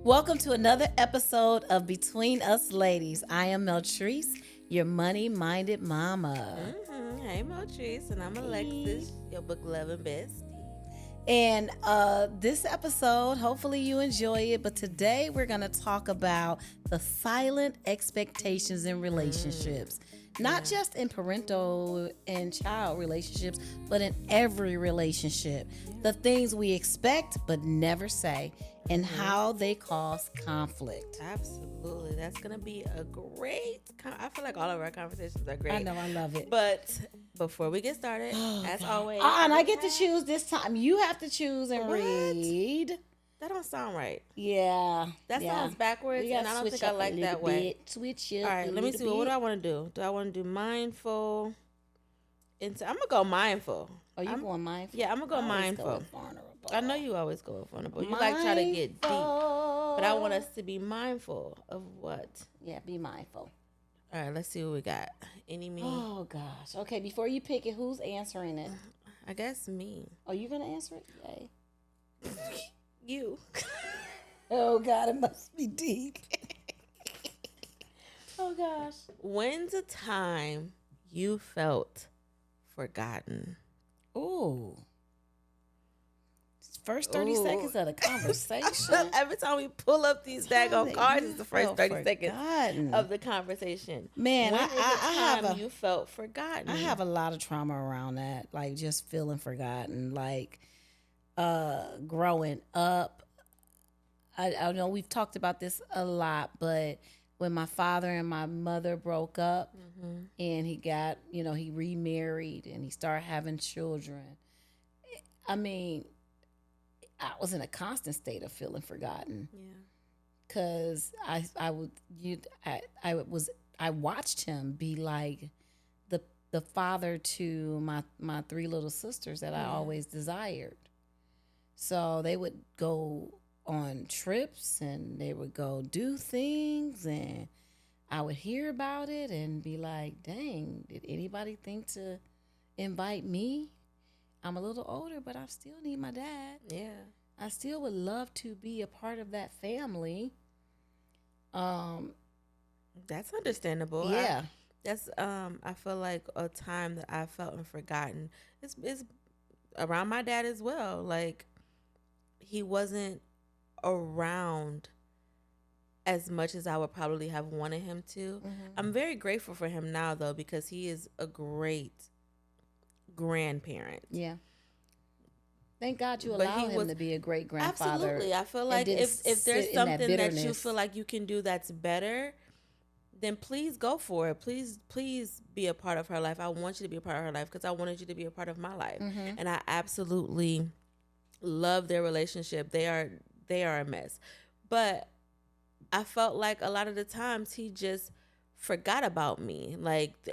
Welcome to another episode of Between Us Ladies. I am Meltrice, your money-minded mama. Hey, Meltrice, and I'm Alexis, your book loving bestie. And this episode, hopefully you enjoy it, but today we're going to talk about the silent expectations in relationships. Not just in parental and child relationships, but in every relationship. The things we expect but never say, and how they cause conflict. Absolutely. That's going to be a I feel like all of our conversations are great. I know, I love it. But before we get started, as always. And I get to choose this time. You have to choose and What? read. That don't sound right. Yeah. That sounds backwards, and I don't think I like that way. Switch up. All right, let me see. What do I want to do? Do I want to do mindful? I'm going to go mindful. Oh, you going mindful? Yeah, I'm going to go mindful. I know you always go with vulnerable. You like try to get deep. But I want us to be mindful of what? Yeah, be mindful. All right, let's see what we got. Me? Oh, gosh. Okay, before you pick it, who's answering it? I guess me. Oh, you going to answer it? Yay. You. Oh, God, it must be deep. Oh, gosh. When's a time you felt forgotten? Ooh. First 30 seconds of the conversation. Every time we pull up these daggone cards, it's the first 30 seconds of the conversation. Man, when I have you felt forgotten. I have a lot of trauma around that, like just feeling forgotten. Like growing up, I know we've talked about this a lot, but when my father and my mother broke up, and he got, he remarried and he started having children. I mean, I was in a constant state of feeling forgotten. Yeah. Cause I watched him be like the father to my three little sisters that I always desired. So they would go on trips and they would go do things, and I would hear about it and be like, dang, did anybody think to invite me? I'm a little older, but I still need my dad. Yeah. I still would love to be a part of that family. That's understandable. Yeah. I feel like a time that I felt forgotten is around my dad as well. Like, he wasn't around as much as I would probably have wanted him to. I'm very grateful for him now, though, because he is a great grandparent. Yeah. Thank God you allowed him to be a great grandfather. Absolutely. I feel like if there's something that you feel like you can do that's better, then please go for it. Please be a part of her life. I want you to be a part of her life because I wanted you to be a part of my life. And I absolutely love their relationship. They are a mess. But I felt like a lot of the times he just forgot about me,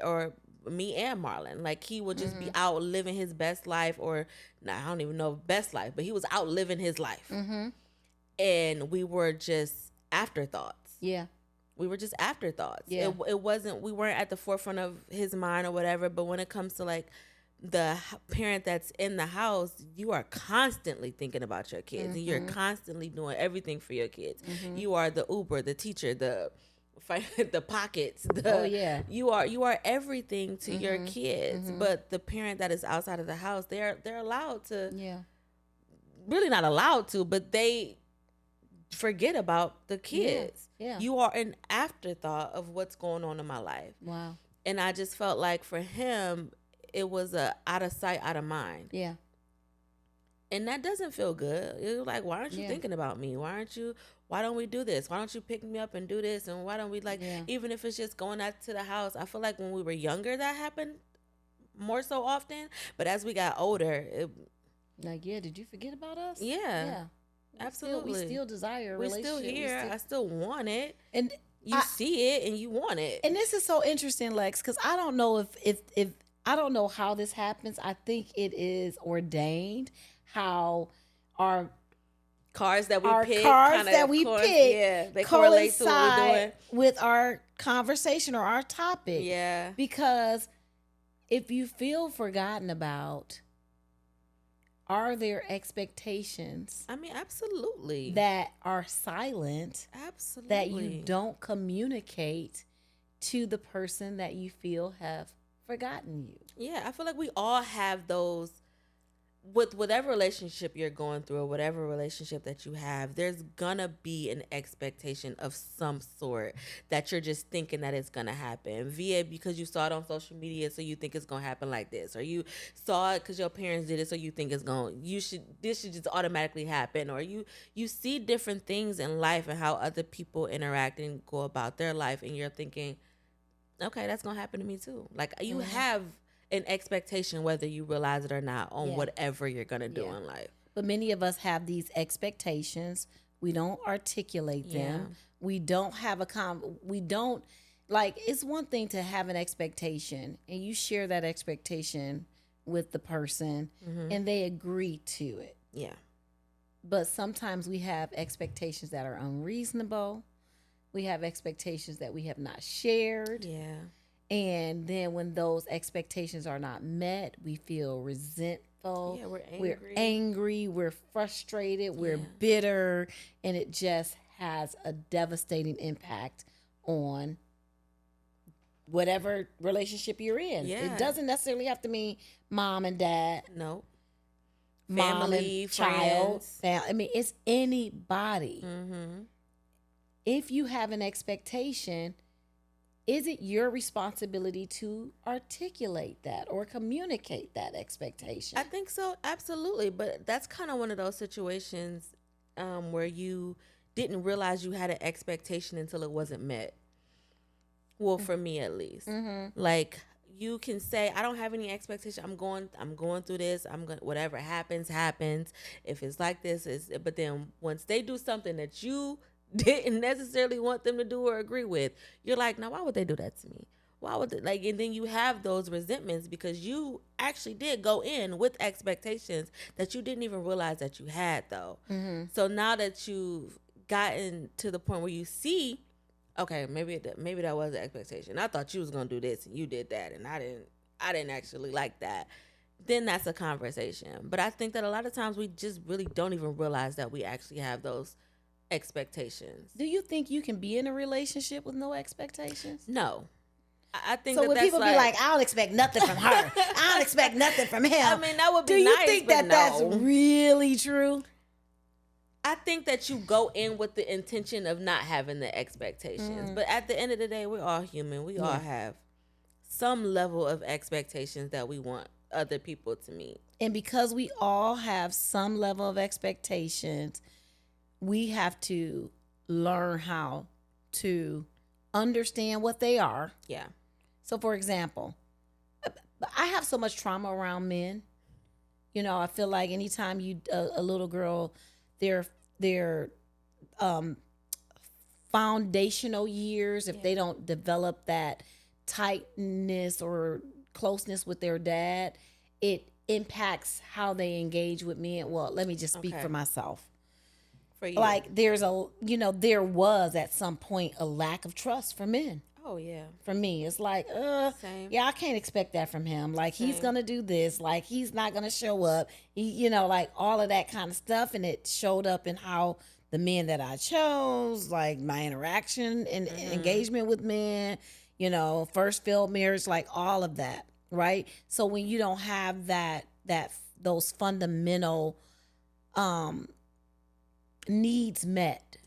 or me and Marlon. Like, he would just be out living his best life, or I don't even know best life, but he was out living his life. And we were just afterthoughts. Yeah. We were just afterthoughts. Yeah. It wasn't, we weren't at the forefront of his mind or whatever, but when it comes to like the parent that's in the house, you are constantly thinking about your kids, and you're constantly doing everything for your kids. You are the Uber, the teacher, the pockets. You are everything to your kids. But the parent that is outside of the house, they're allowed to. Yeah. Really not allowed to, but they forget about the kids. Yeah. You are an afterthought of what's going on in my life. Wow. And I just felt like for him, it was a out of sight, out of mind. Yeah. And that doesn't feel good. You're like, why aren't you thinking about me? Why don't we do this? Why don't you pick me up and do this? And why don't we even if it's just going out to the house? I feel like when we were younger, that happened more so often. But as we got older, did you forget about us? Yeah. Yeah. Absolutely. We still desire a relationship. We're still here. I still want it. And you see it and you want it. And this is so interesting, Lex, because I don't know if I don't know how this happens. I think it is ordained how our cars that we pick, they correlate to what we're doing with our conversation or our topic. Yeah. Because if you feel forgotten about, are there expectations? I mean, absolutely. That are silent. Absolutely. That you don't communicate to the person that you feel have forgotten you. Yeah, I feel like we all have those with whatever relationship you're going through or whatever relationship that you have. There's gonna be an expectation of some sort that you're just thinking that it's gonna happen via because you saw it on social media, so you think it's gonna happen like this, or you saw it because your parents did it, so you think this should just automatically happen, or you see different things in life and how other people interact and go about their life, and you're thinking, okay, that's gonna happen to me too. Like you have an expectation, whether you realize it or not, on whatever you're gonna do in life. But many of us have these expectations. We don't articulate them. We don't have we don't, like, it's one thing to have an expectation and you share that expectation with the person and they agree to it. Yeah. But sometimes we have expectations that are unreasonable. We have expectations that we have not shared. Yeah. And then when those expectations are not met, we feel resentful. Yeah, we're angry. We're frustrated. We're bitter. And it just has a devastating impact on whatever relationship you're in. Yeah. It doesn't necessarily have to mean mom and dad. No. Family, child. I mean, it's anybody. Mm-hmm. If you have an expectation, is it your responsibility to articulate that or communicate that expectation? I think so, absolutely. But that's kind of one of those situations where you didn't realize you had an expectation until it wasn't met. Well, for me at least. Mm-hmm. Like, you can say, I don't have any expectation. I'm going through this. Whatever happens. If it's like this, but then once they do something that you didn't necessarily want them to do or agree with, you're like, now why would they do that to me? Why would they, like, and then you have those resentments because you actually did go in with expectations that you didn't even realize that you had, though. Mm-hmm. So now that you've gotten to the point where you see, okay, maybe that was the expectation. I thought you was gonna do this and you did that, and I didn't actually like that. Then that's a conversation. But I think that a lot of times we just really don't even realize that we actually have those expectations. Do you think you can be in a relationship with no expectations? No. I think so. When people be like, I don't expect nothing from her. I don't expect nothing from him. I mean, that would be nice. Do you think that that's really true? I think that you go in with the intention of not having the expectations. But at the end of the day, we're all human. We all have some level of expectations that we want other people to meet. And because we all have some level of expectations, we have to learn how to understand what they are. Yeah. So, for example, I have so much trauma around men. You know, I feel like anytime a little girl, their foundational years, if they don't develop that tightness or closeness with their dad, it impacts how they engage with men. Well, let me just speak for myself. For you. Like there was at some point a lack of trust for men. Oh yeah. For me, it's like, Same. Yeah, I can't expect that from him. Like he's gonna do this. Like he's not gonna show up. He, like all of that kind of stuff, and it showed up in how the men that I chose, like my interaction and engagement with men. First failed marriage, like all of that, right? So when you don't have those fundamental needs met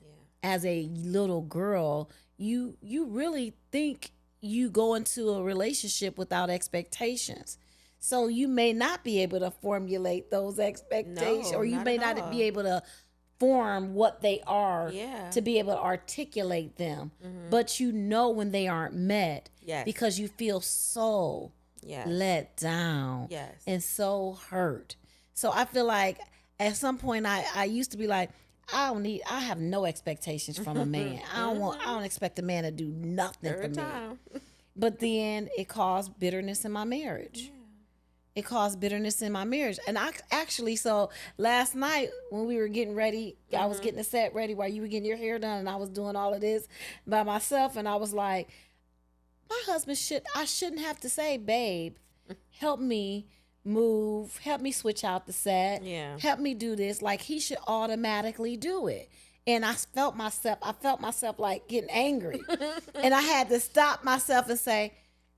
as a little girl, you really think you go into a relationship without expectations. So you may not be able to formulate those expectations, or you may not be able to form what they are to be able to articulate them. But when they aren't met, because you feel so let down and so hurt. So I feel like at some point I used to be like, I have no expectations from a man. I don't expect a man to do nothing for me. But then it caused bitterness in my marriage. Yeah. It caused bitterness in my marriage. And I actually, so last night when we were getting ready, I was getting the set ready while you were getting your hair done, and I was doing all of this by myself, and I was like, my husband I shouldn't have to say, babe, help me move, help me switch out the set, help me do this. Like, he should automatically do it. And I felt myself like getting angry. And I had to stop myself and say,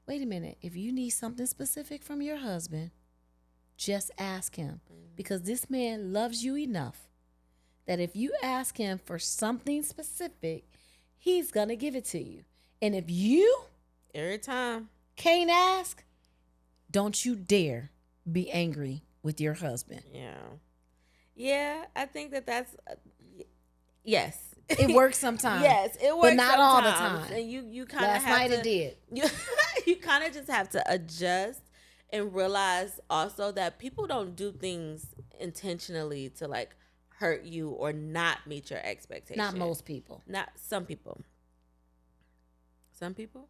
wait a minute, if you need something specific from your husband, just ask him. Because this man loves you enough that if you ask him for something specific, he's going to give it to you. And if you every time can't ask, don't you dare be angry with your husband. Yeah, I think that's yes. It works sometimes. Yes, it works, but not sometimes. All the time. And you kind of last night it did. You kind of just have to adjust and realize also that people don't do things intentionally to like hurt you or not meet your expectations. Not most people. Not some people. Some people?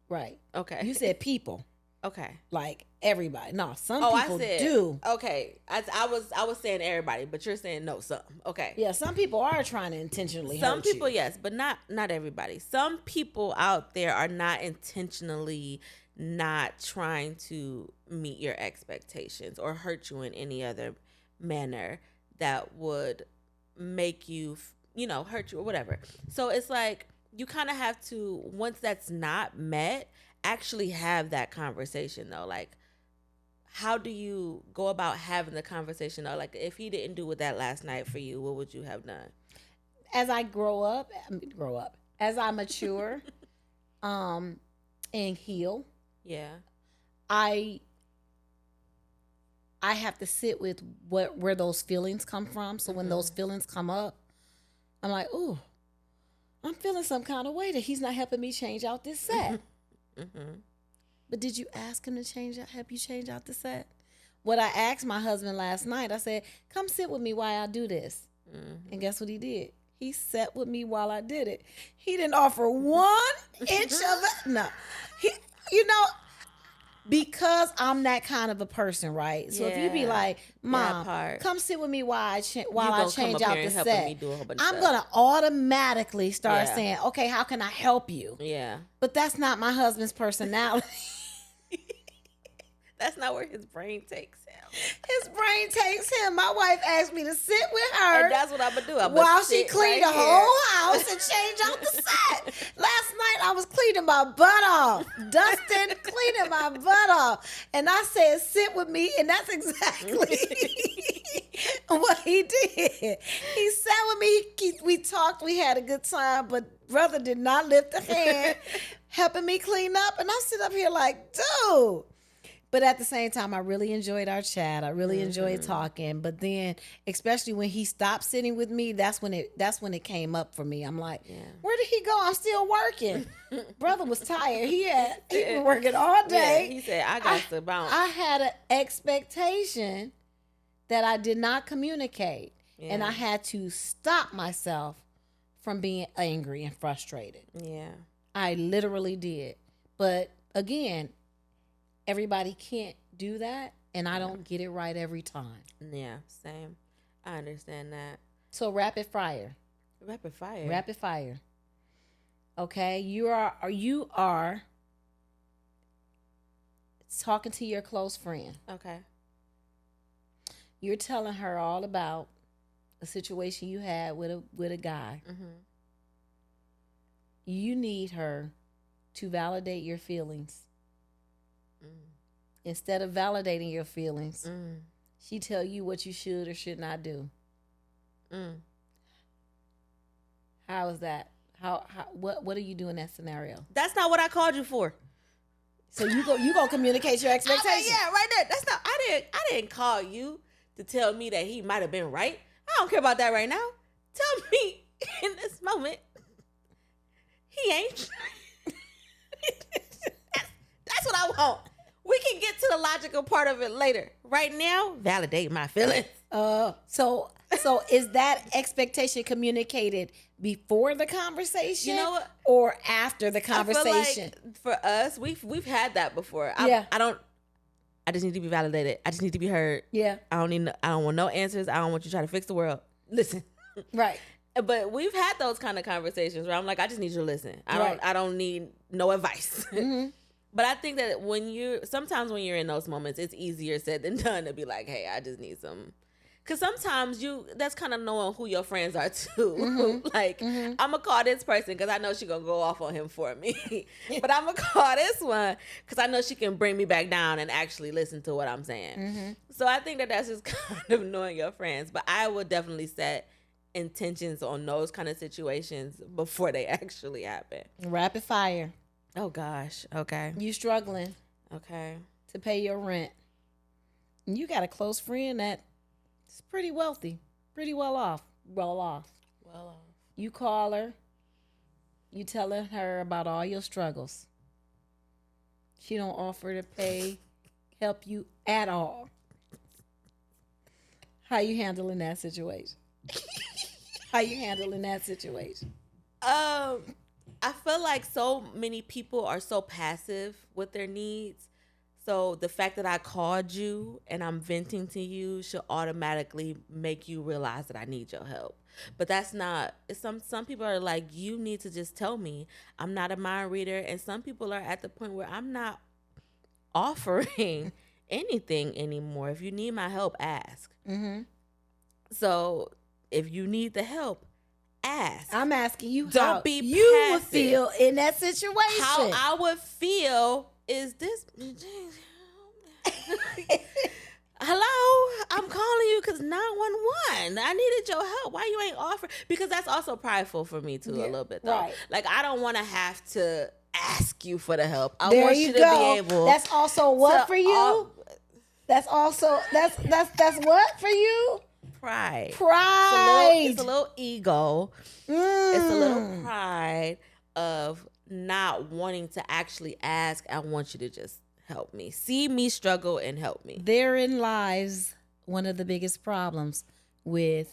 Right. Okay. You said people. Okay. Like everybody. No, some people do. Okay. I was saying everybody, but you're saying no, some. Okay. Yeah, some people are trying to intentionally some hurt you. Some people, yes, but not everybody. Some people out there are not intentionally not trying to meet your expectations or hurt you in any other manner that would make you, hurt you or whatever. So it's like you kind of have to, once that's not met, actually have that conversation though. Like, how do you go about having the conversation though? Like, if he didn't do that last night for you, what would you have done? As I as I mature, and heal. Yeah. I have to sit with where those feelings come from. So when those feelings come up, I'm like, ooh, I'm feeling some kind of way that he's not helping me change out this set. But did you ask him to help you change out the set? What I asked my husband last night, I said, come sit with me while I do this. And guess what he did? He sat with me while I did it. He didn't offer 1 inch of it. No. Because I'm that kind of a person, right? So if you be like, Mom, come sit with me while I change out the set, I'm going to automatically start saying, okay, how can I help you? Yeah. But that's not my husband's personality. That's not where his brain takes him. His brain takes him. My wife asked me to sit with her. And that's what I'm going to do. While she cleaned the whole house and changed out the set. Last night I was cleaning my butt off. Dustin cleaning my butt off. And I said, sit with me. And that's exactly what he did. He sat with me. We talked. We had a good time. But brother did not lift a hand helping me clean up. And I sit up here like, dude. But at the same time, I really enjoyed our chat. I really enjoyed talking. But then, especially when he stopped sitting with me, that's when it came up for me. I'm like, where did he go? I'm still working. Brother was tired. He been working all day. Yeah, he said, I got to bounce. I had an expectation that I did not communicate. Yeah. And I had to stop myself from being angry and frustrated. Yeah. I literally did. But again, everybody can't do that, and I don't get it right every time. Yeah, same. I understand that. So rapid fire. Rapid fire. Rapid fire. Okay, you are talking to your close friend. Okay. You're telling her all about a situation you had with a guy. You need her to validate your feelings. Instead of validating your feelings, she tell you what you should or should not do. How is that? What do you do in that scenario? That's not what I called you for. So you gonna communicate your expectations? Yeah, right there. That's not. I didn't call you to tell me that he might have been right. I don't care about that right now. Tell me in this moment he ain't. That's what I want. We can get to the logical part of it later. Right now, validate my feelings. So is that expectation communicated before the conversation? You know what? Or after the conversation? I feel like for us, we've had that before. I just need to be validated. I just need to be heard. Yeah. I don't want no answers. I don't want you trying to fix the world. Listen. Right. But we've had those kind of conversations where I'm like, I just need you to listen. I don't need no advice. But I think that sometimes when you're in those moments, it's easier said than done to be like, hey, I just need some. Because sometimes that's kind of knowing who your friends are too. Mm-hmm. Like, Mm-hmm. I'm going to call this person because I know she's going to go off on him for me. But I'm going to call this one because I know she can bring me back down and actually listen to what I'm saying. Mm-hmm. So I think that that's just kind of knowing your friends. But I would definitely set intentions on those kind of situations before they actually happen. Rapid fire. Oh, gosh. Okay. You struggling. Okay. To pay your rent. You got a close friend that is pretty wealthy, pretty well off. You call her. You telling her about all your struggles. She don't offer to help you at all. How you handling that situation? I feel like so many people are so passive with their needs. So the fact that I called you and I'm venting to you should automatically make you realize that I need your help. But that's not, some people are like, you need to just tell me. I'm not a mind reader. And some people are at the point where I'm not offering anything anymore. If you need my help, ask. Mm-hmm. So if you need the help, ask. I'm asking you Don't how be you passive. would feel in that situation. How I would feel is this. Hello, I'm calling you because 911. I needed your help. Why you ain't offering? Because that's also prideful for me too, a little bit though. Right. Like I don't want to have to ask you for the help. I want you to be able. That's also what for you? That's also that's what for you? Pride. Pride. It's a little ego. It's a little pride of not wanting to actually ask. I want you to just help me. See me struggle and help me. Therein lies one of the biggest problems with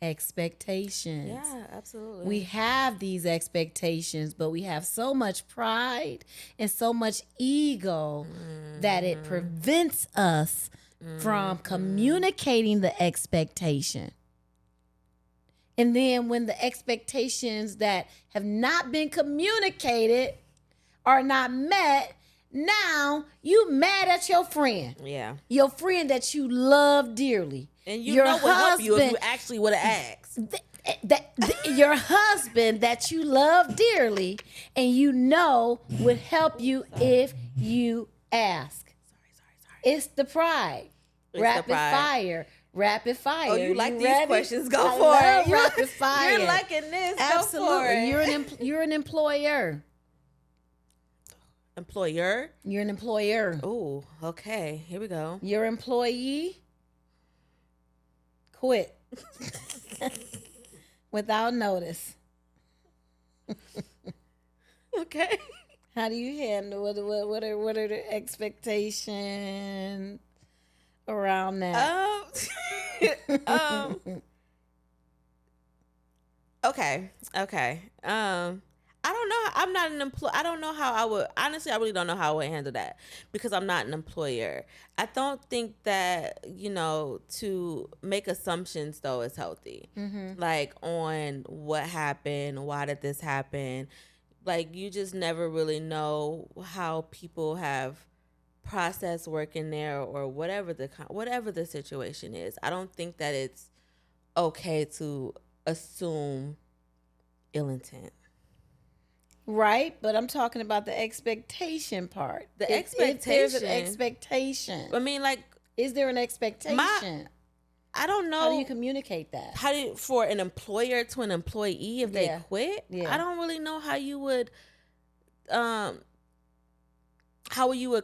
expectations. Yeah, absolutely. We have these expectations, but we have so much pride and so much ego that it prevents us from communicating the expectation. And then when the expectations that have not been communicated are not met, now you mad at your friend. Yeah. Your friend that you love dearly. And you know what help you if you actually would have asked. Your husband that you love dearly and you know would help you if you ask. Sorry. It's the pride. Rapid fire. Oh, you like these ready? questions? Go for it. Rapid fire. You're liking this. Absolutely. Go for it. You're an employer. Employer? You're an employer. Oh, okay. Here we go. Your employee quit without notice. Okay. How do you handle what are the expectations around that? Okay. I don't know. I'm not an employee. I don't know how I would. Honestly, I really don't know how I would handle that because I'm not an employer. I don't think that, to make assumptions, though, is healthy. Mm-hmm. Like, on what happened, why did this happen? Like, you just never really know how people have processed working there or whatever the situation is. I don't think that it's okay to assume ill intent. Right, but I'm talking about the expectation part. If there's an expectation. I mean, like, is there an expectation? I don't know. How do you communicate that? For an employer to an employee if they quit? Yeah. I don't really know how you would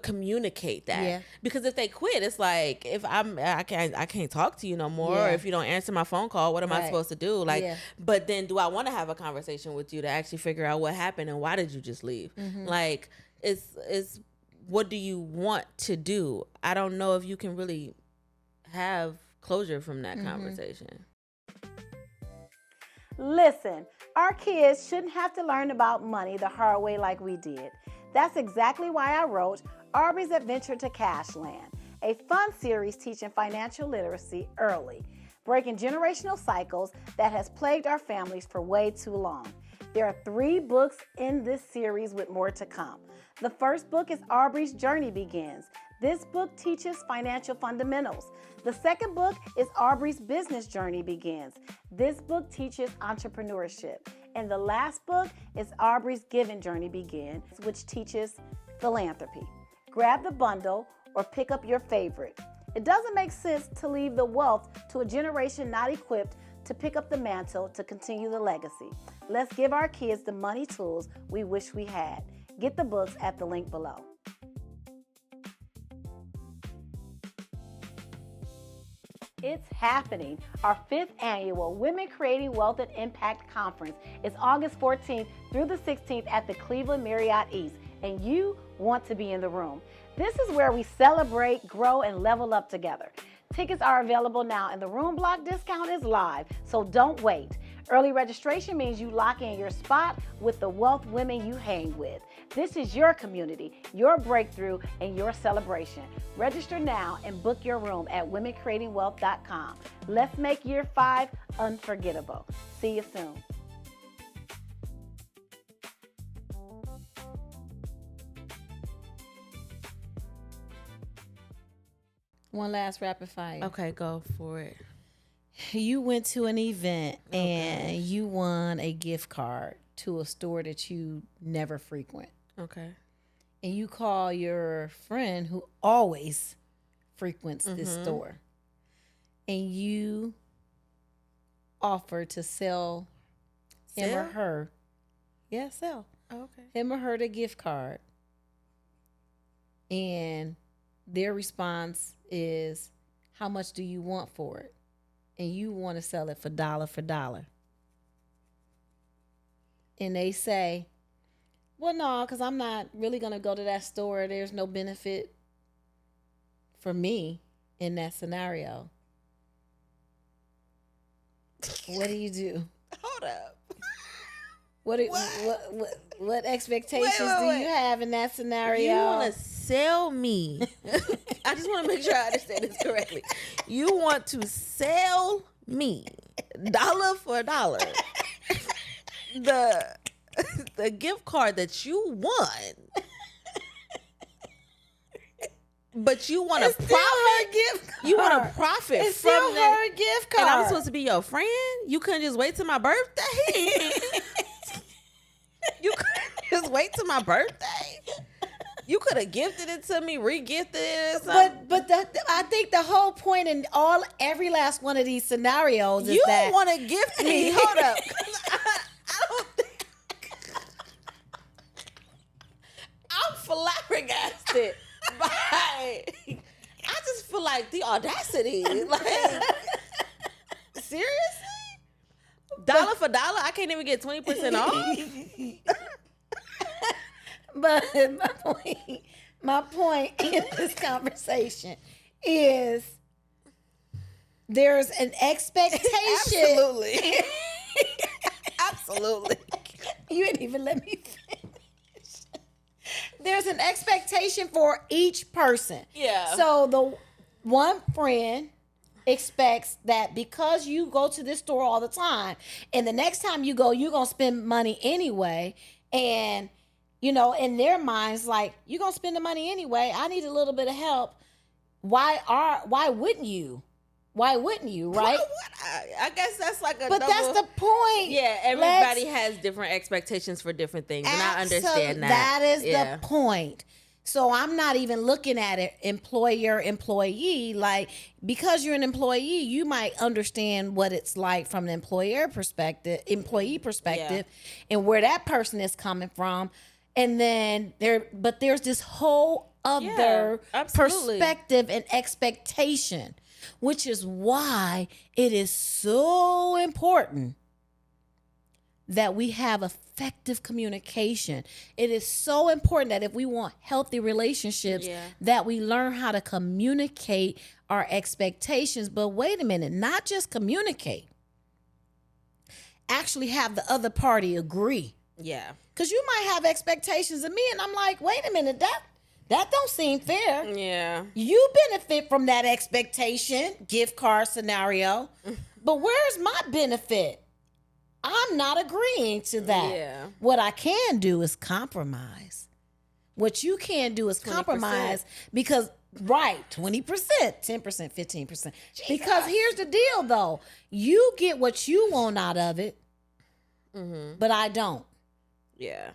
communicate that. Yeah. Because if they quit, it's like if I can't talk to you no more, or if you don't answer my phone call, what am I supposed to do? Like, but then do I want to have a conversation with you to actually figure out what happened and why did you just leave? Mm-hmm. Like, it's what do you want to do? I don't know if you can really have closure from that conversation. Listen, our kids shouldn't have to learn about money the hard way like we did. That's exactly why I wrote Arby's Adventure to Cashland, a fun series teaching financial literacy early, breaking generational cycles that has plagued our families for way too long. There are 3 books in this series with more to come. The first book is Aubrey's Journey Begins. This book teaches financial fundamentals. The second book is Aubrey's Business Journey Begins. This book teaches entrepreneurship. And the last book is Aubrey's Giving Journey Begins, which teaches philanthropy. Grab the bundle or pick up your favorite. It doesn't make sense to leave the wealth to a generation not equipped to pick up the mantle to continue the legacy. Let's give our kids the money tools we wish we had. Get the books at the link below. It's happening. Our 5th annual Women Creating Wealth and Impact Conference is August 14th through the 16th at the Cleveland Marriott East, and you want to be in the room. This is where we celebrate, grow, and level up together. Tickets are available now, and the room block discount is live, so don't wait. Early registration means you lock in your spot with the wealth women you hang with. This is your community, your breakthrough, and your celebration. Register now and book your room at womencreatingwealth.com. Let's make year 5 unforgettable. See you soon. One last rapid fire. Okay, go for it. You went to an event and you won a gift card to a store that you never frequent. Okay. And you call your friend who always frequents this store. And you offer to sell him or her. Yeah, sell. Oh, okay. Him or her the gift card. And their response is, how much do you want for it? And you want to sell it for dollar. And they say, well, no, because I'm not really going to go to that store. There's no benefit for me in that scenario. What do you do? Hold up. What expectations do you have in that scenario? You want to sell me. I just want to make sure I understand this correctly. You want to sell me dollar for dollar the gift card that you won. But you want to profit. Gift card. You want to profit it's from still that. her gift card. And I'm supposed to be your friend? You couldn't just wait till my birthday? You couldn't just wait till my birthday? You could have gifted it to me, re-gifted it or something. But I think the whole point in every last one of these scenarios is you that want to gift me. Hold up. I don't think I'm flabbergasted by. I just feel like the audacity. Like, seriously? Dollar for dollar? I can't even get 20% off? But my point in this conversation is there's an expectation. Absolutely. You didn't even let me finish. There's an expectation for each person. Yeah. So the one friend expects that because you go to this store all the time, and the next time you go, you're going to spend money anyway. And you know, in their minds, like, you're going to spend the money anyway. I need a little bit of help. Why wouldn't you? Why wouldn't you, right? I guess that's like a But that's the point. Yeah, everybody has different expectations for different things, and I understand that. That is the point. So I'm not even looking at it employer, employee. Like, because you're an employee, you might understand what it's like from an employee perspective, and where that person is coming from. And then there's this whole other perspective and expectation, which is why it is so important that we have effective communication. It is so important that if we want healthy relationships, that we learn how to communicate our expectations. But wait a minute, not just communicate. Actually have the other party agree. Yeah. Because you might have expectations of me, and I'm like, wait a minute, that don't seem fair. Yeah. You benefit from that expectation, gift card scenario. But where's my benefit? I'm not agreeing to that. Yeah. What I can do is compromise. What you can't do is 20%. compromise because, right, 20%, 10%, 15%. Because here's the deal, though. You get what you want out of it, but I don't. Yeah.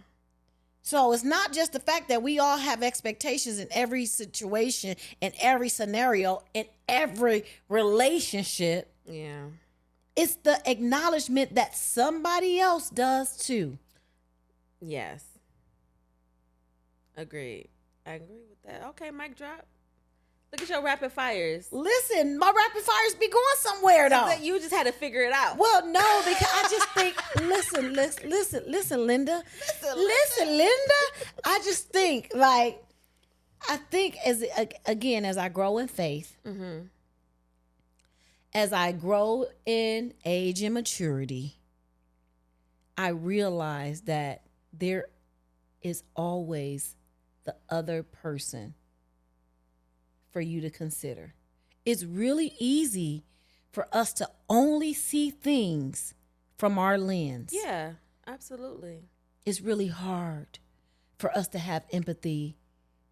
So it's not just the fact that we all have expectations in every situation, in every scenario, in every relationship. Yeah. It's the acknowledgement that somebody else does too. Yes. Agreed. I agree with that. Okay, mic drop. Look at your rapid fires. Listen, my rapid fires be going somewhere though. You just had to figure it out. Well, no, because I just think, listen, Linda. Listen, Linda. I just think, like, as I grow in faith, as I grow in age and maturity, I realize that there is always the other person for you to consider. It's really easy for us to only see things from our lens. Yeah, absolutely. It's really hard for us to have empathy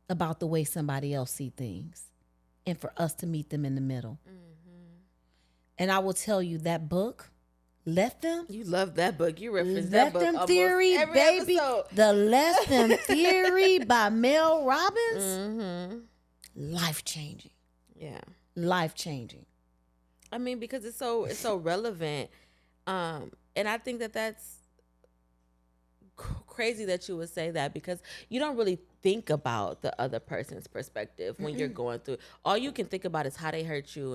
about the way somebody else see things and for us to meet them in the middle. And I will tell you that book, Let Them. You love that book. You reference Let that book Them almost Theory, every baby. episode. The Let Them Theory by Mel Robbins. Life-changing. Yeah. Life-changing. I mean, because it's so relevant. And I think that's crazy that you would say that, because you don't really think about the other person's perspective when you're going through. All you can think about is how they hurt you,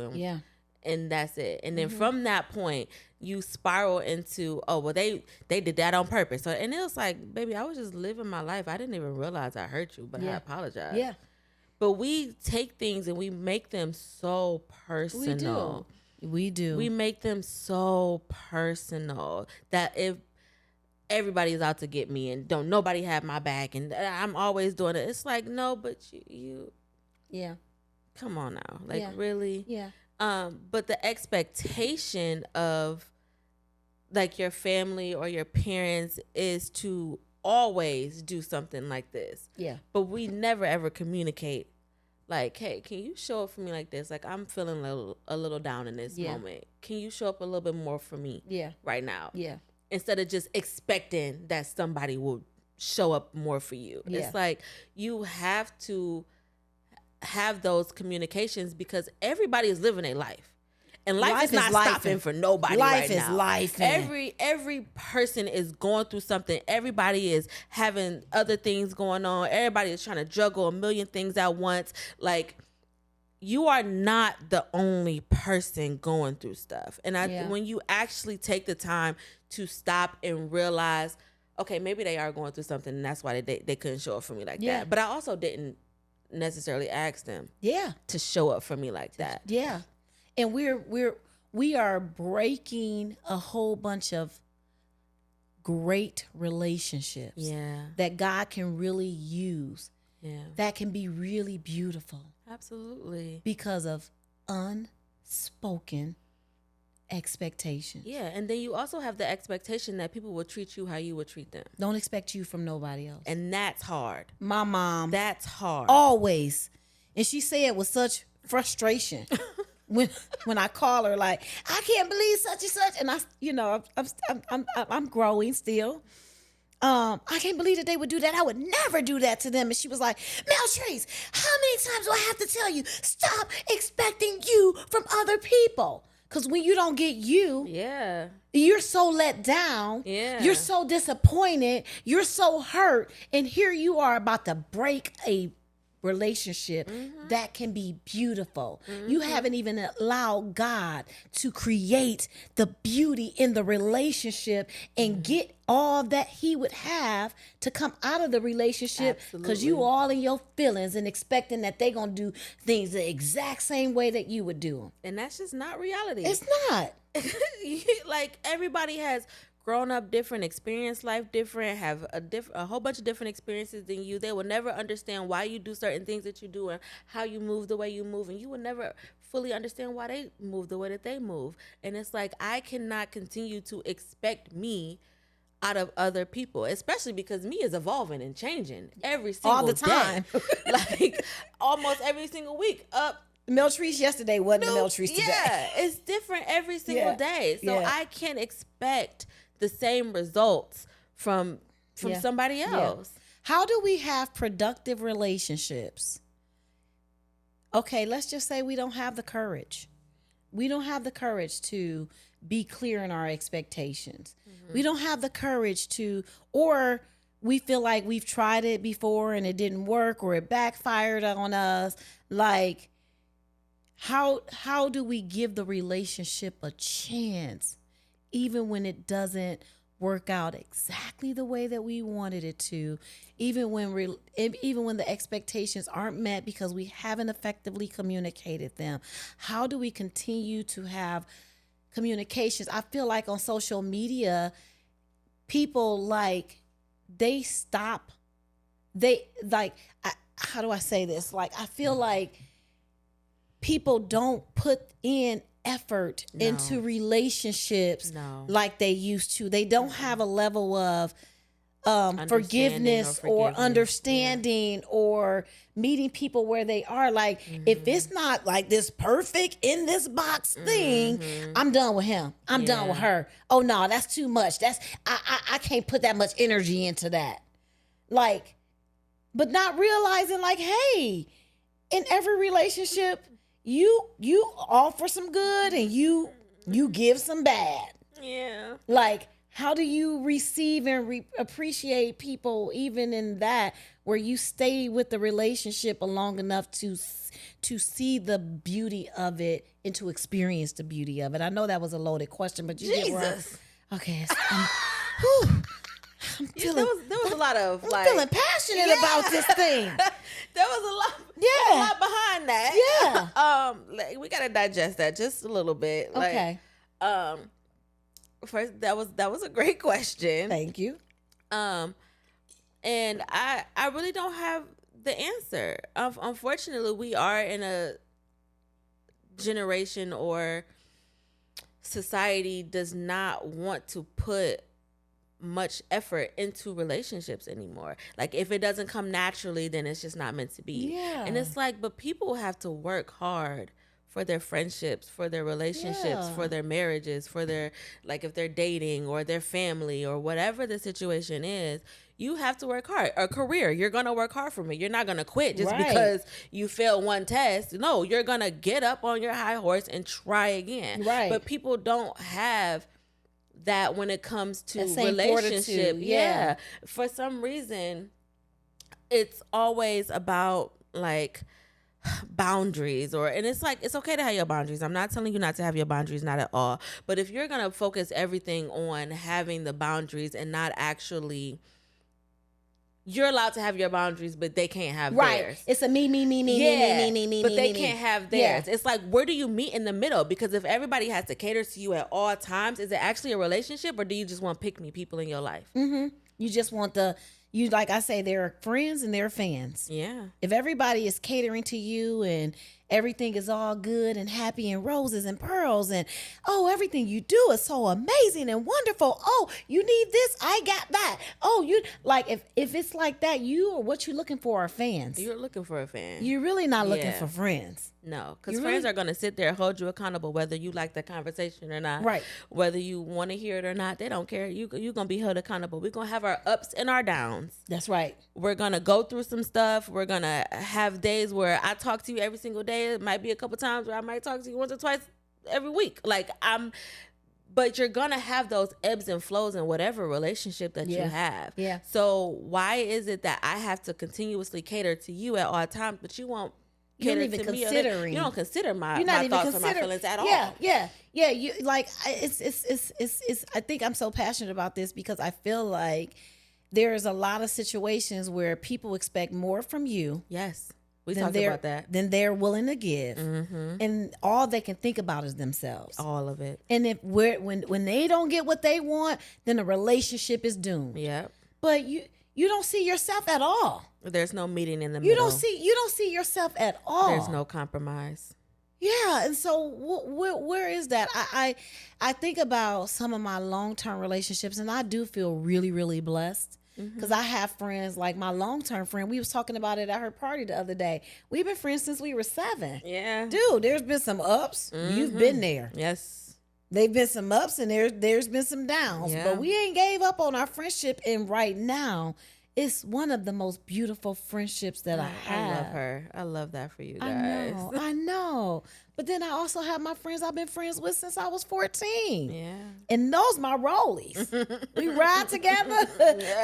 and that's it. And then from that point, you spiral into, oh, well, they did that on purpose. So, and it was like, baby, I was just living my life. I didn't even realize I hurt you, but I apologize. Yeah. But we take things and we make them so personal. We do. We make them so personal that if everybody is out to get me and don't nobody have my back and I'm always doing it, it's like, no, but you Yeah. come on now. Like, really? Yeah. But the expectation of, like, your family or your parents is to always do something like this. Yeah. But we never ever communicate, like, hey, can you show up for me like this? Like, I'm feeling a little down in this moment. Can you show up a little bit more for me right now? Yeah. Instead of just expecting that somebody will show up more for you. Yeah. It's like you have to have those communications because everybody is living a life. And life is not stopping for nobody right now. Life is life. Every person is going through something. Everybody is having other things going on. Everybody is trying to juggle a million things at once. Like, you are not the only person going through stuff. And when you actually take the time to stop and realize, okay, maybe they are going through something and that's why they couldn't show up for me like that. But I also didn't necessarily ask them to show up for me like that. Yeah. And we are breaking a whole bunch of great relationships that God can really use. Yeah. That can be really beautiful. Absolutely. Because of unspoken expectations. Yeah, and then you also have the expectation that people will treat you how you would treat them. Don't expect you from nobody else. And that's hard. My mom. That's hard. Always. And she said it with such frustration. when I call her, like, I can't believe such and such, and I'm growing still. I can't believe that they would do that. I would never do that to them. And she was like, Meltrice, how many times do I have to tell you, stop expecting you from other people? Because when you don't get you, you're so let down. Yeah. You're so disappointed. You're so hurt. And here you are about to break a relationship that can be beautiful. You haven't even allowed God to create the beauty in the relationship and get all that he would have to come out of the relationship, because you all in your feelings and expecting that they gonna do things the exact same way that you would do them. And that's just not reality. It's not. Like, everybody has grown up different, experienced life different, have a whole bunch of different experiences than you. They will never understand why you do certain things that you do and how you move the way you move, and you will never fully understand why they move the way that they move. And it's like, I cannot continue to expect me out of other people, especially because me is evolving and changing every single all the time. Like almost every single week. Meltrice yesterday wasn't the Meltrice today. Yeah, it's different every single day. So I can't expect the same results from somebody else. Yeah. How do we have productive relationships? Okay, let's just say we don't have the courage. We don't have the courage to be clear in our expectations. Mm-hmm. We don't have the courage to, or we feel like we've tried it before and it didn't work, or it backfired on us. Like, how do we give the relationship a chance, even when it doesn't work out exactly the way that we wanted it to, even when the expectations aren't met because we haven't effectively communicated them? How do we continue to have communications? I feel like on social media, people how do I say this? Like, I feel like people don't put in effort into relationships like they used to. They don't have a level of forgiveness or understanding or meeting people where they are. Like, if it's not like this perfect in this box thing, I'm done with him. I'm done with her. Oh no, that's too much. I can't put that much energy into that. Like, but not realizing, like, hey, in every relationship, you offer some good and you give some bad. Yeah. Like, how do you receive and appreciate people even in that, where you stay with the relationship long enough to see the beauty of it and to experience the beauty of it? I know that was a loaded question, but you get where okay. There was a lot of I'm feeling passionate about this thing. There was a lot behind that. Yeah. We gotta digest that just a little bit. Okay. First, that was a great question. Thank you. And I really don't have the answer. Unfortunately, we are in a generation, or society does not want to put much effort into relationships anymore. Like, if it doesn't come naturally, then it's just not meant to be. Yeah. And it's like, but people have to work hard for their friendships, for their relationships, for their marriages, for their, like, if they're dating or their family or whatever the situation is, you have to work hard. A career, you're going to work hard for it. You're not going to quit just because you failed one test. No, you're going to get up on your high horse and try again. Right. But people don't have that when it comes to relationship. Yeah. For some reason, it's always about, like, boundaries, and it's like, it's okay to have your boundaries. I'm not telling you not to have your boundaries, not at all. But if you're going to focus everything on having the boundaries and not actually, you're allowed to have your boundaries, but they can't have theirs. It's a me, but they can't have theirs. It's like, where do you meet in the middle? Because if everybody has to cater to you at all times, is it actually a relationship, or do you just want pick-me people in your life? Mm-hmm. You just want like I say, there are friends and there are fans. Yeah. If everybody is catering to you and everything is all good and happy and roses and pearls and, oh, everything you do is so amazing and wonderful. Oh, you need this, I got that. Oh, you like, if it's like that, what you're looking for are fans. You're looking for a fan. You're really not looking for friends. No, because friends are going to sit there, hold you accountable, whether you like the conversation or not. Right. Whether you want to hear it or not, they don't care. You're going to be held accountable. We're going to have our ups and our downs. That's right. We're going to go through some stuff. We're going to have days where I talk to you every single day. It might be a couple times where I might talk to you once or twice every week. But you're going to have those ebbs and flows in whatever relationship that you have. Yeah. So why is it that I have to continuously cater to you at all times, but you won't cater to me? You don't consider my thoughts or my feelings at all. Yeah. You like, it's I think I'm so passionate about this because I feel like there's a lot of situations where people expect more from you. Yes. We talked about that. Than they're willing to give. Mm-hmm. And all they can think about is themselves. All of it. And when they don't get what they want, then the relationship is doomed. Yeah. But you don't see yourself at all. There's no meeting in the middle. You don't see yourself at all. There's no compromise. Yeah, and so where is that? I think about some of my long-term relationships, and I do feel really, really blessed because I have friends like my long-term friend. We was talking about it at her party the other day. We've been friends since we were 7. Yeah. Dude, there's been some ups. You've been there. Yes. They've been some ups and there's been some downs, but we ain't gave up on our friendship. And right now, it's one of the most beautiful friendships that I have. I love her. I love that for you guys. I know. But then I also have my friends I've been friends with since I was 14. Yeah. And those my rollies. We ride together.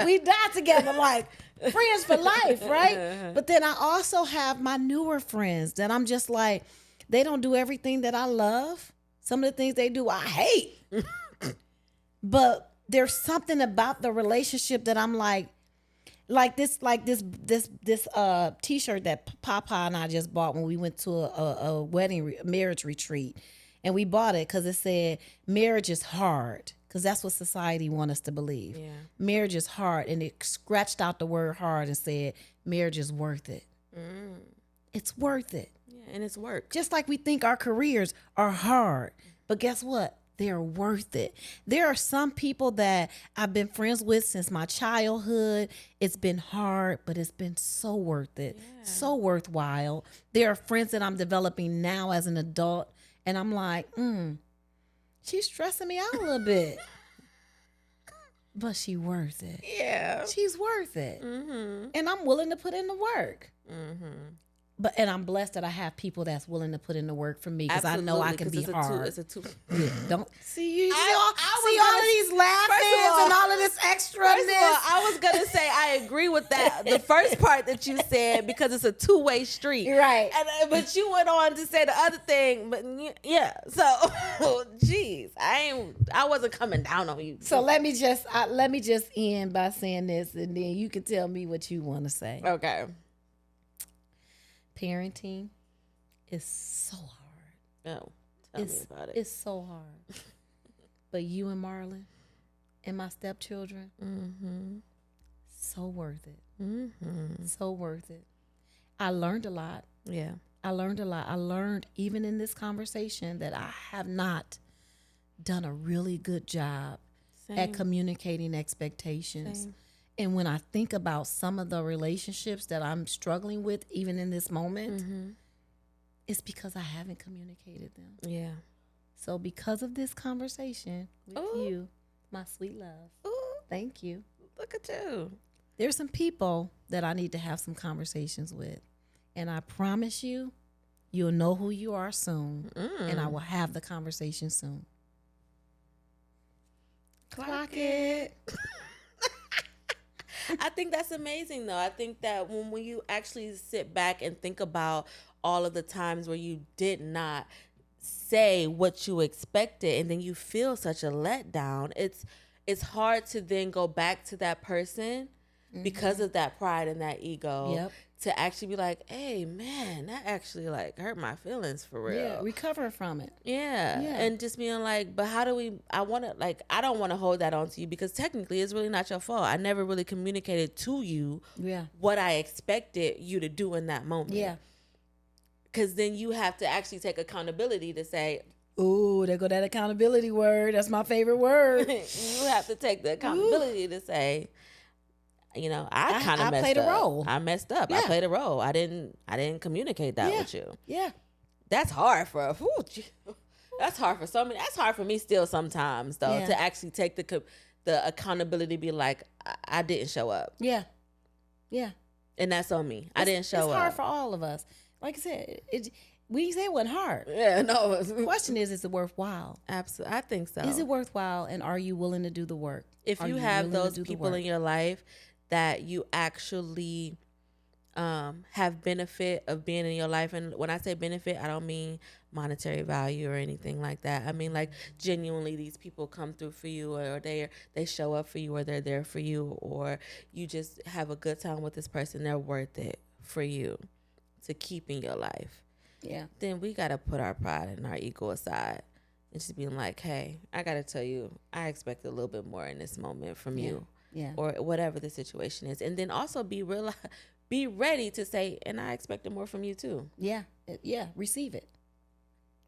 We die together like friends for life, right? But then I also have my newer friends that I'm just like, they don't do everything that I love. Some of the things they do, I hate. But there's something about the relationship that I'm like this t-shirt that Papa and I just bought when we went to a marriage retreat, and we bought it because it said marriage is hard, because that's what society wants us to believe. Yeah. Marriage is hard, and it scratched out the word hard and said marriage is worth it. It's worth it. Yeah, and it's work. Just like we think our careers are hard, but guess what? They're worth it. There are some people that I've been friends with since my childhood. It's been hard, but it's been so worth it. Yeah. So worthwhile. There are friends that I'm developing now as an adult, and I'm like, she's stressing me out a little bit. But she's worth it. Yeah. She's worth it. And I'm willing to put in the work. And I'm blessed that I have people that's willing to put in the work for me, because I know I can be hard. It's a two. Yeah, don't see you. See all of these laughs and all of this extraness. I was gonna say I agree with that. The first part that you said, because it's a two-way street, right? But you went on to say the other thing. But yeah, so geez, I wasn't coming down on you. So let me just end by saying this, and then you can tell me what you want to say. Okay. Parenting is so hard. Oh, tell me about it. It's so hard. But you and Marlon and my stepchildren, so worth it. So worth it. I learned a lot. Yeah. I learned a lot. I learned even in this conversation that I have not done a really good job at communicating expectations. Same. And when I think about some of the relationships that I'm struggling with, even in this moment, it's because I haven't communicated them. Yeah. So because of this conversation with you, my sweet love, thank you. Look at you. There's some people that I need to have some conversations with. And I promise you, you'll know who you are soon. And I will have the conversation soon. Clock it. I think that's amazing, though. I think that when you actually sit back and think about all of the times where you did not say what you expected, and then you feel such a letdown, it's hard to then go back to that person because of that pride and that ego to actually be like, hey, man, that actually like hurt my feelings for real. Yeah, recover from it. Yeah. And just being like, but how do we, I don't want to hold that on to you, because technically it's really not your fault. I never really communicated to you what I expected you to do in that moment. Yeah. Because then you have to actually take accountability to say, ooh, there go that accountability word. That's my favorite word. You have to take the accountability to say, you know, I kind of messed played up. A role. I messed up. Yeah. I played a role. I didn't communicate that with you. Yeah. That's hard for that's hard for so many. That's hard for me still sometimes, though, to actually take the accountability, be like, I didn't show up. Yeah. Yeah. And that's on me. I didn't show up. It's hard for all of us. Like I said, we say it wasn't hard. Yeah, no. The question is it worthwhile? Absolutely. I think so. Is it worthwhile, and are you willing to do the work? If you have those people in your life that you actually have benefit of being in your life, and when I say benefit, I don't mean monetary value or anything like that. I mean, like, genuinely these people come through for you, or they show up for you, or they're there for you, or you just have a good time with this person. They're worth it for you to keep in your life. Yeah. Then we got to put our pride and our ego aside and just being like, hey, I got to tell you, I expect a little bit more in this moment from you. Yeah. Or whatever the situation is. And then also be ready to say, and I expected more from you too. Yeah. Yeah. Receive it.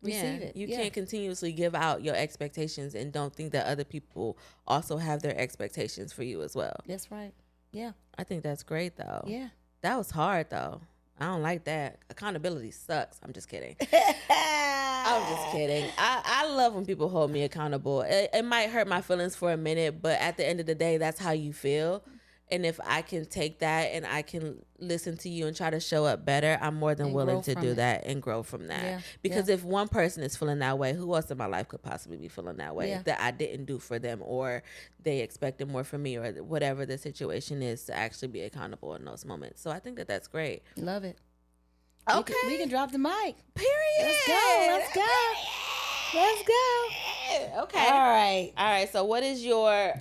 receive it. You can't continuously give out your expectations and don't think that other people also have their expectations for you as well. That's right. Yeah. I think that's great, though. Yeah. That was hard, though. I don't like that. Accountability sucks. I'm just kidding. I'm just kidding. I love when people hold me accountable. It might hurt my feelings for a minute, but at the end of the day, that's how you feel. And if I can take that and I can listen to you and try to show up better, I'm more than willing to do that and grow from that. Yeah. Because if one person is feeling that way, who else in my life could possibly be feeling that way that I didn't do for them, or they expected more from me, or whatever the situation is, to actually be accountable in those moments. So I think that that's great. Love it. Okay. We can drop the mic. Period. Let's go. Okay. All right. So what is your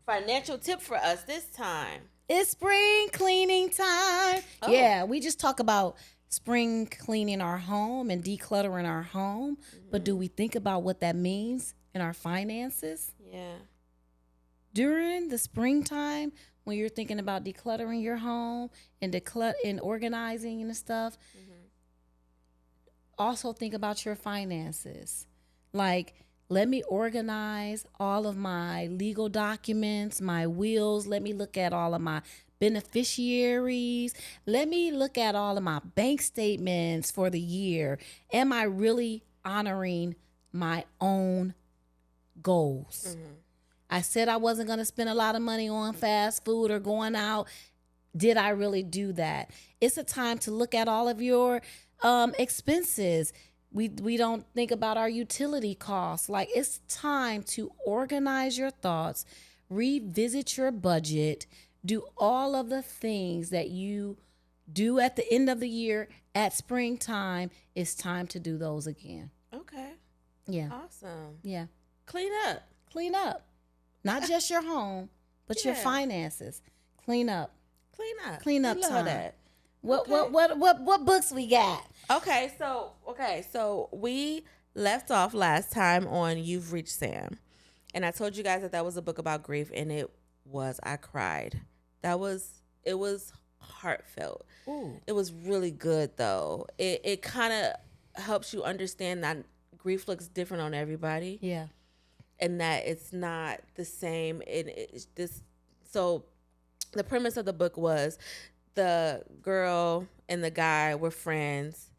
financial tip for us this time? It's spring cleaning time. Oh. Yeah, we just talk about spring cleaning our home and decluttering our home. Mm-hmm. But do we think about what that means in our finances? Yeah. During the springtime, when you're thinking about decluttering your home and organizing and stuff, also think about your finances. Like, let me organize all of my legal documents, my wills. Let me look at all of my beneficiaries. Let me look at all of my bank statements for the year. Am I really honoring my own goals? Mm-hmm. I said I wasn't going to spend a lot of money on fast food or going out. Did I really do that? It's a time to look at all of your expenses. We don't think about our utility costs. Like, it's time to organize your thoughts, revisit your budget, do all of the things that you do at the end of the year. At springtime, it's time to do those again. Okay. Yeah. Awesome. Yeah. Clean up. Not just your home, but your finances. Clean up. Clean up time. That. What books we got? Okay, so we left off last time on You've Reached Sam. And I told you guys that was a book about grief, and I cried. It was heartfelt. Ooh. It was really good, though. It kind of helps you understand that grief looks different on everybody. Yeah. And that it's not the same. So the premise of the book was the girl and the guy were friends.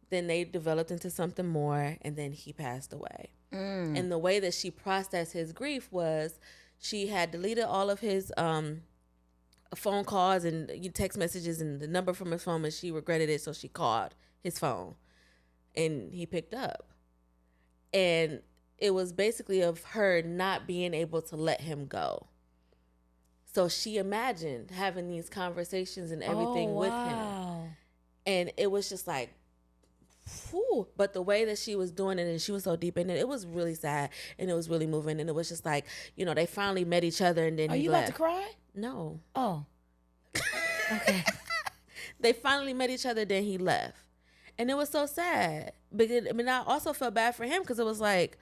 Then they developed into something more, and then he passed away. And the way that she processed his grief was she had deleted all of his phone calls and text messages and the number from his phone, and she regretted it, so she called his phone, and he picked up. And it was basically of her not being able to let him go. So she imagined having these conversations and everything with him. And it was just like, whew. But the way that she was doing it, and she was so deep in it, it was really sad and it was really moving. And it was just like, they finally met each other, and then he left. Are you about to cry? No. Oh. Okay. They finally met each other, then he left. And it was so sad. Because, I also felt bad for him because it was like,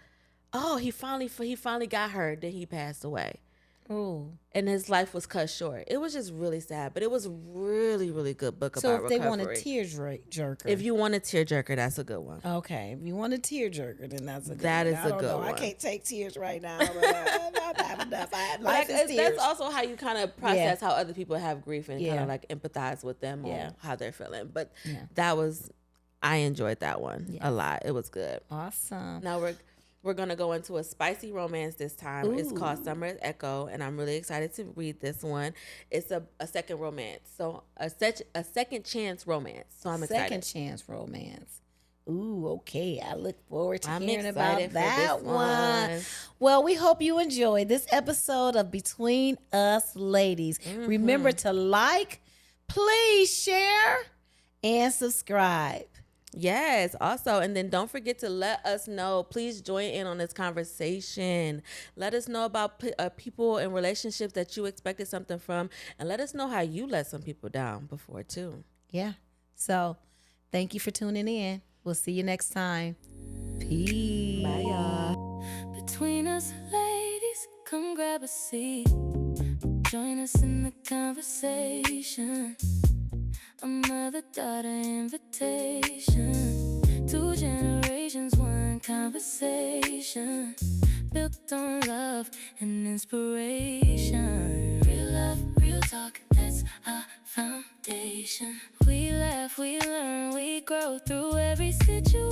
oh, he finally got her, then he passed away. Ooh. And his life was cut short. It was just really sad, but it was a really, really good book about recovery. So if they want a tearjerker. If you want a tearjerker, that's a good one. Okay. If you want a tearjerker, then that's a good one. That is a good one. I can't take tears right now. But I have enough. Life is tears. That's also how you kind of process how other people have grief and kind of like empathize with them on how they're feeling. But I enjoyed that one a lot. It was good. Awesome. Now we're going to go into a spicy romance this time. Ooh. It's called Summer's Echo, and I'm really excited to read this one. It's a second romance. So a second chance romance. So I'm excited. Second chance romance. Ooh, okay. I look forward to hearing about that one. Well, we hope you enjoyed this episode of Between Us Ladies. Mm-hmm. Remember to like, please share, and subscribe. Yes, also, and then don't forget to let us know. Please join in on this conversation. Let us know about people and relationships that you expected something from, and let us know how you let some people down before too. Yeah. So, thank you for tuning in. We'll see you next time. Peace. Bye, y'all. Between us, ladies, come grab a seat. Join us in the conversation. A mother-daughter invitation. 2 generations, 1 conversation, built on love and inspiration. Real love, real talk, that's our foundation. We laugh, we learn, we grow through every situation.